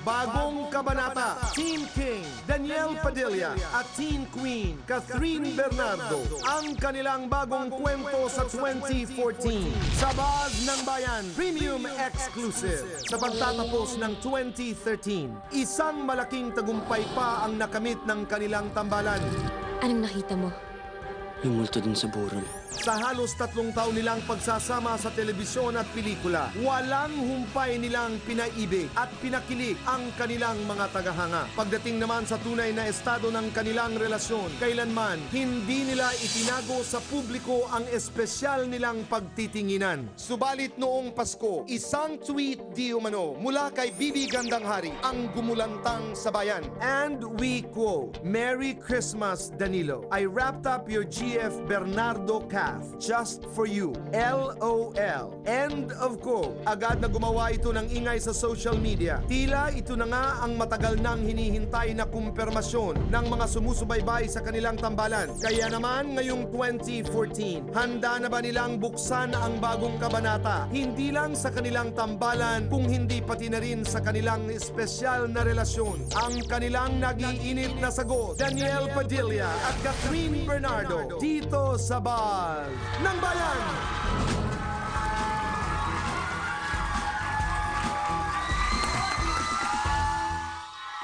Bagong kabanata, Teen King, Daniel Padilla at Teen Queen, Catherine Bernardo. Ang kanilang bagong kwento sa 2014. Sabad ng Bayan, Premium Exclusive. Sa pagtatapos ng 2013, isang malaking tagumpay pa ang nakamit ng kanilang tambalan. Anong nakita mo? Yung multo dun sa burol. Sa halos 3 taon nilang pagsasama sa telebisyon at pelikula, walang humpay nilang pinaibig at pinakilig ang kanilang mga tagahanga. Pagdating naman sa tunay na estado ng kanilang relasyon, kailanman hindi nila itinago sa publiko ang espesyal nilang pagtitinginan. Subalit noong Pasko, isang tweet di umano mula kay Bibi Gandanghari ang gumulantang sa bayan. And we quote, "Merry Christmas, Danilo. I wrapped up your GF Bernardo just for you. LOL. End of quote. Agad na gumawa ito ng ingay sa social media. Tila ito na nga ang matagal nang hinihintay na kumpirmasyon ng mga sumusubaybay sa kanilang tambalan. Kaya naman ngayong 2014, handa na ba nilang buksan ang bagong kabanata? Hindi lang sa kanilang tambalan, kung hindi pati na rin sa kanilang espesyal na relasyon. Ang kanilang nag-iinit na sagot, Daniel Padilla at Catherine Bernardo, dito sa Bal ng Bayan.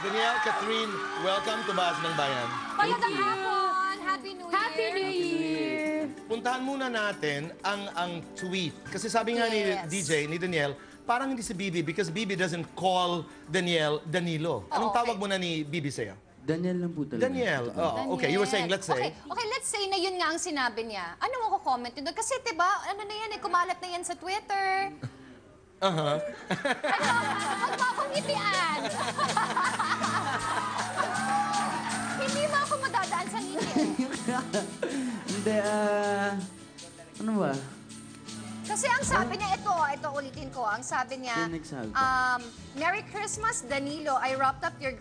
Daniel, Catherine, welcome to Bas ng Bayan. Magandang hapon! Happy New Year! Happy New Year! Puntahan muna natin ang tweet. Kasi sabi nga Yes. ni Daniel, parang hindi si Bibi because Bibi doesn't call Daniel Danilo. Anong okay. tawag mo na ni Bibi sa'yo? Daniel lang po talaga. Daniel. Oh, okay, you were saying, let's say. Okay, let's say na yun nga ang sinabi niya. Ano mo ko comment yun doon? Kasi diba, ano na yan, kumalat na yan sa Twitter. Uh-huh. Magpapangitian. Hindi mo ako madadaan sa ngiti. Hindi, ano ba? Kasi ang sabi niya, ito ulitin ko. Ang sabi niya, Yung nagsabi. Merry Christmas, Danilo. I wrapped up your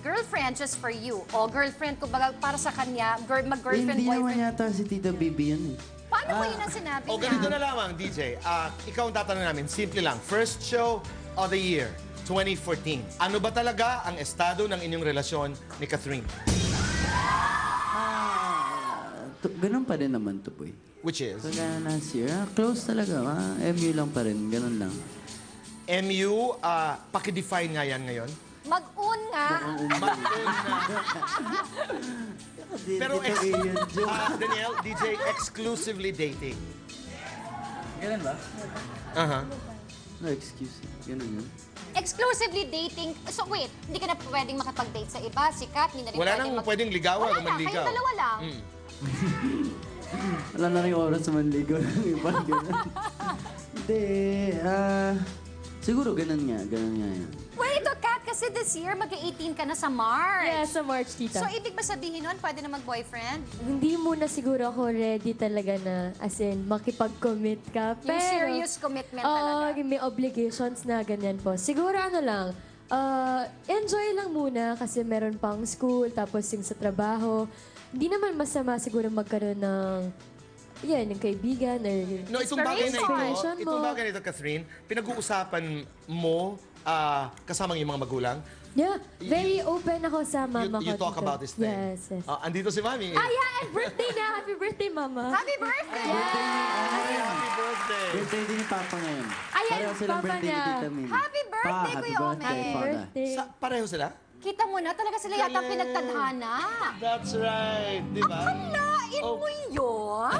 girlfriend just for you. O, girlfriend, kumbaga para sa kanya, mag-girlfriend, Hindi naman boyfriend. yata si Tita Bibi yan eh. Paano ba yun ang sinabi O niya? ganito na lamang, DJ. Ikaw ang tatanong namin, simple lang. First show of the year, 2014. Ano ba talaga ang estado ng inyong relasyon ni Catherine? Ganun pa rin naman to, boy. Which is? Kaya last year, close talaga. MU lang pa rin, ganun lang. MU, pakidefine nga yan ngayon. Mag-un nga. Pero, Daniel, DJ, exclusively dating. Ganun ba? Aha. No, excuse me. Ganun yun. Exclusively dating. So wait, hindi ka na pwedeng makapag-date sa iba, sikat, hindi na rin Wala nang pwedeng ligawan o Wala na, manligaw. kayong dalawa lang. Wala na rin oras sa manligo ng iba. Ganun. Hindi, siguro ganun nga yan. Wait, Kat, kasi this year, mag-18 ka na sa March. Yeah, sa March, tita. So, ibig ba sabihin nun, pwede na mag-boyfriend? Hindi muna siguro ako ready talaga na, as in, makipag-commit ka. Yung Pero, serious commitment talaga. may obligations na ganyan po. Siguro ano lang, enjoy lang muna kasi meron pang school, tapos yung sa trabaho. Hindi naman masama siguro magkaroon ng, yung kaibigan or No, itong bagay na inspiration ito, mo. itong bagay na ito, Catherine, pinag-uusapan mo kasama yung mga magulang. Yeah, very open ako sa mama ko. You talk tito. about this thing. Yes, yes. Andito si Mami. Yeah, and birthday na! Happy birthday, mama! Happy birthday! Happy birthday! Birthday din ni Papa ngayon. Ayan, Pareho silang Papa birthday ni niya. Tita Min. Happy birthday, Happy Kuya birthday, Omen. Father. Birthday. Pareho sila? Kita mo na, talaga sila yata Galing. pinagtadhana. That's right, di ba? Kalain mo yun?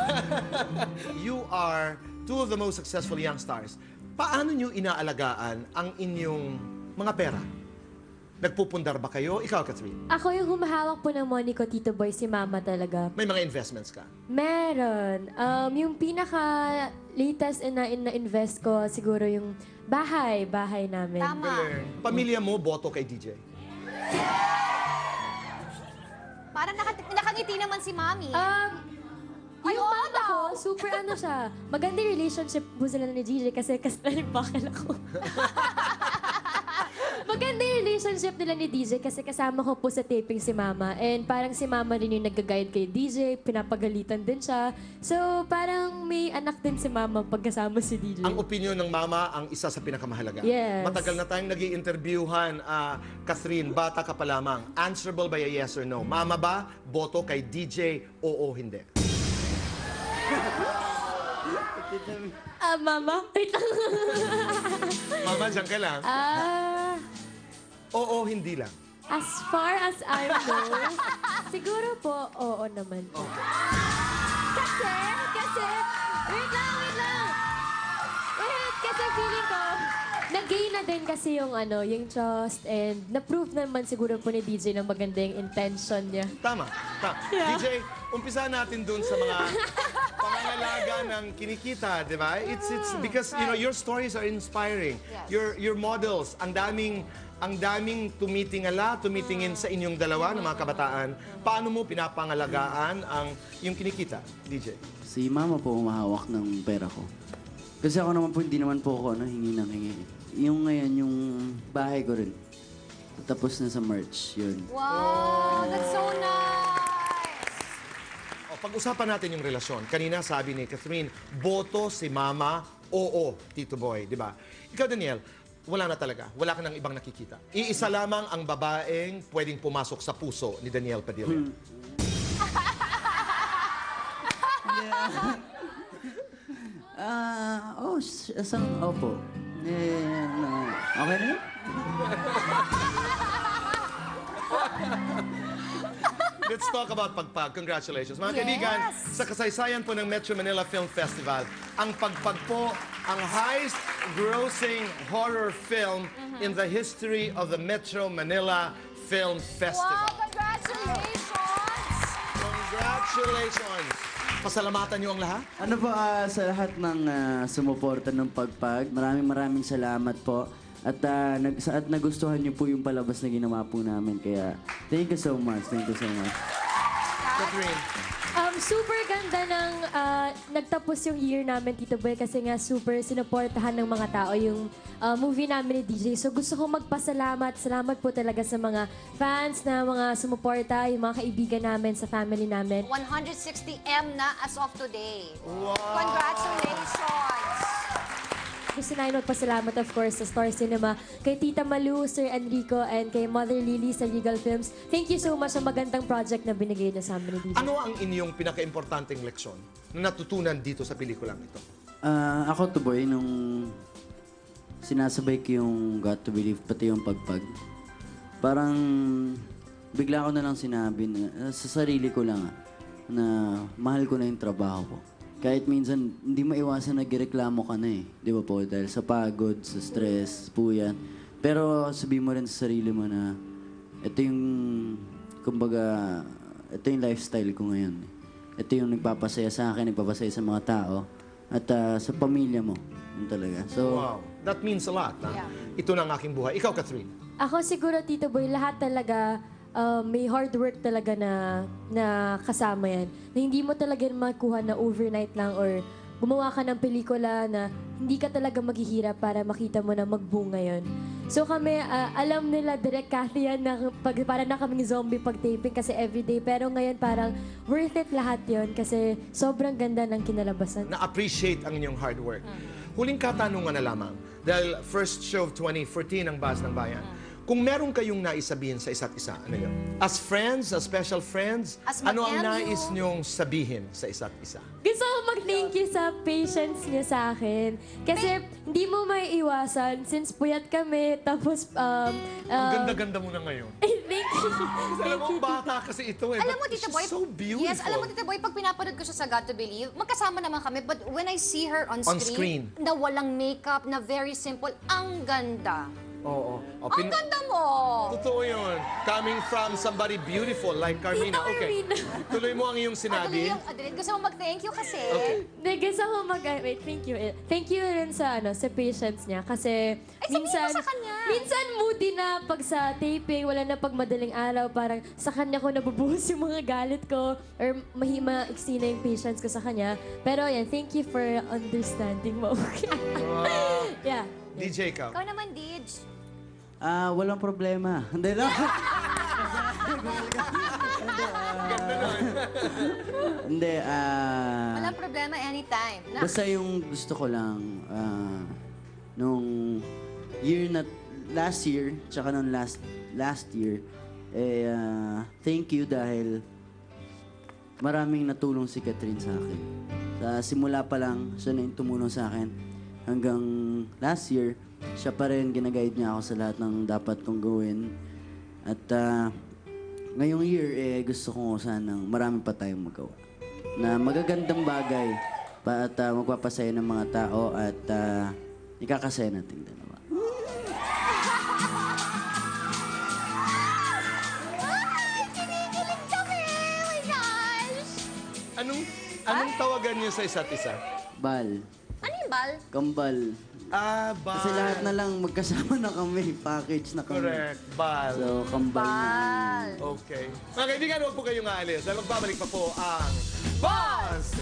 You are two of the most successful young stars. Paano nyo inaalagaan ang inyong mga pera? Nagpupundar ba kayo? Ikaw, Catherine. Ako yung humahawak po ng money ko, Tito Boy, si mama talaga. May mga investments ka? Meron. Yung pinaka-latest na-invest ko, siguro yung bahay namin. Tama. Pamilya mo, boto kay DJ. Parang nakangiti naman si Mami. Yung oo mama daw. ko, super siya. Maganda yung relationship po sila ni DJ kasi kasalanin bakal ako. Maganda yung relationship relationship nila ni DJ kasi kasama ko po sa taping si Mama. And parang si Mama rin yung nag-guide kay DJ, pinapagalitan din siya. So parang may anak din si Mama pagkasama si DJ. Ang opinion ng mama ang isa sa pinakamahalaga. Yes. Matagal na tayong nag-i-interviewhan, Catherine, bata ka pa lamang. Answerable by a yes or no? Mama ba, boto kay DJ, oo, hindi? Mama? Wait lang. Mama, dyan ka lang. Oo, hindi lang. As far as I know, siguro po, oo naman po. Kasi, wait lang. Kasi feeling ko, nag-gain na din kasi yung yung trust and na-prove naman siguro po ni DJ na maganda yung intention niya. Tama. Yeah. DJ, umpisa natin dun sa mga pangangalaga ng kinikita, di ba? It's because your stories are inspiring. Yes. Your models, ang daming tumitingin sa inyong dalawa ng mga kabataan. Paano mo pinapangalagaan yung kinikita, DJ? Si Mama po umahawak ng pera ko. Kasi ako naman po, hindi naman po ako hingi ng hingi. Yung ngayon, yung bahay ko rin. Tapos na sa merch, yun. Wow, that's so nice. Pag-usapan natin yung relasyon. Kanina sabi ni Catherine, boto si Mama, oo, Tito Boy, di ba? Ikaw, Daniel, wala na talaga. Wala ka ng ibang nakikita. Iisa lamang ang babaeng pwedeng pumasok sa puso ni Daniel Padilla. Opo. Okay na yun? Let's talk about Pagpag. Congratulations. Mga kaibigan, sa kasaysayan po ng Metro Manila Film Festival, ang Pagpag po ang highest grossing horror film in the history of the Metro Manila Film Festival. Wow, congratulations! Congratulations! Pasalamatan niyo ang lahat. Ano po, sa lahat ng sumuporta ng Pagpag, maraming salamat po. At nagustuhan niyo po yung palabas na ginawa po namin. Kaya, thank you so much. Thank you so much. Catherine. Super ganda ng nagtapos yung year namin, Tito Boy, kasi nga super sinuportahan ng mga tao yung movie namin ni DJ. So gusto ko magpasalamat. Salamat po talaga sa mga fans na mga sumuporta, yung mga kaibigan namin, sa family namin. 160M na as of today. Wow! Congratulations! Gusto namin magpasalamat, of course, sa Star Cinema, kay Tita Malu, Sir Enrico, and kay Mother Lily sa Regal Films. Thank you so much sa magandang project na binigay na sa amin ni DJ. Ano ang inyong pinaka-importanteng leksyon na natutunan dito sa pelikulang ito? Ako to boy, nung sinasabay ko yung Got to Believe, pati yung Pagpag, parang bigla ko na lang sinabi na, sa sarili ko lang na mahal ko na yung trabaho ko. Kahit minsan, hindi maiwasan nagreklamo ka na eh. Di ba po? Dahil sa pagod, sa stress, po yan. Pero sabihin mo rin sa sarili mo na ito yung, kumbaga, ito yung lifestyle ko ngayon. Ito yung nagpapasaya sa akin, nagpapasaya sa mga tao. At sa pamilya mo. Yun talaga. So, Wow. That means a lot. Yeah. Ito na ang aking buhay. Ikaw, Catherine. Ako siguro, Tito Boy, lahat talaga may hard work talaga na kasama yan. Na hindi mo talaga makuha na overnight lang or gumawa ka ng pelikula na hindi ka talaga maghihirap para makita mo na magbunga yun. So kami, alam nila direct Cathy yan na para na kaming zombie pag-taping kasi everyday. Pero ngayon parang worth it lahat yon kasi sobrang ganda ng kinalabasan. Na-appreciate ang inyong hard work. Huling katanungan na lamang. Dahil first show of 2014 ang Bahas ng Bayan. Kung meron kayong naisabihin sa isa't isa, ano yun? As friends, as special friends, As ano ang mag-MU. nais nyong sabihin sa isa't isa? Gusto ko mag-thank you sa patience niya sa akin. Kasi hindi mo may iwasan since puyat kami. Tapos, Ang ganda-ganda mo na ngayon. thank you. Alam mo, bata kasi ito eh. Alam mo, but Tita she's Boy, so beautiful. yes, alam mo, Tita Boy, pag pinapanood ko siya sa Got to Believe, magkasama naman kami. But when I see her on screen, na walang makeup, na very simple, ang ganda. Oo. Ang ganda mo! Totoo yun. Coming from somebody beautiful like Carmina. Tita Okay. Carmina. Tuloy mo ang iyong sinabi. Gusto mo mag-thank you kasi. Okay. Hindi, gusto ko wait, thank you. Thank you rin sa, sa patience niya. Kasi, sabihin mo sa kanya. minsan moody na pag sa taping, wala na pag madaling araw, parang sa kanya ko nabubuhos yung mga galit ko or maiksi na yung patience ko sa kanya. Pero yan, thank you for understanding mo. Wow. Yeah. DJ, ikaw. Ikaw naman, Dij. Walang problema. Hindi lang. Hindi, Walang problema anytime. basta yung gusto ko lang, nung year na, last year, tsaka nung last year, thank you dahil maraming natulong si Catherine sa akin. Sa simula pa lang, siya na yung tumulong sa akin. Hanggang last year, siya pa rin ginaguide niya ako sa lahat ng dapat kong gawin. At ngayong year, gusto ko sanang marami pa tayong magawa. Na magagandang bagay at magpapasaya ng mga tao at ikakasaya natin dalawa. Ay, kinikilig kami! Oh my gosh! Anong tawagan niyo sa isa't isa? Bal. Ano yung bal? Kambal. Bal. Kasi lahat na lang magkasama na kami. Package na kami. Correct, bal. So, kambal na. Bal. Okay. Mga kaibigan, huwag po kayong aalis. Dahil magbabalik pa po ang Boss